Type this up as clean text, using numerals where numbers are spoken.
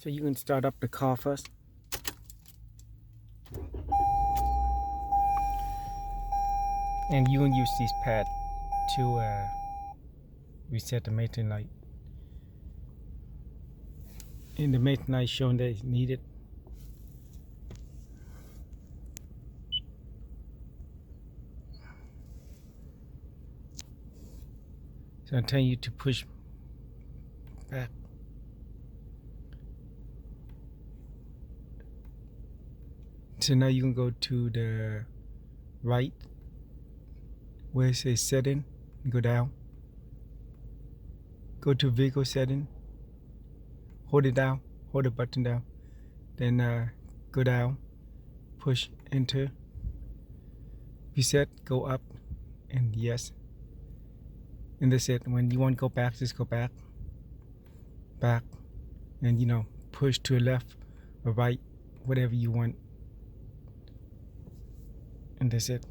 So you can start up the car first. And you can use this pad to reset the maintenance light. And the maintenance light showing that it's needed. So I'm telling you to push back. So now you can go to the right where it says setting, go down. Go to vehicle setting, hold it down, hold the button down. Then go down, push enter, reset, go up, and yes. And that's it. When you want to go back, just go back, and push to the left or right, whatever you want. And that's it.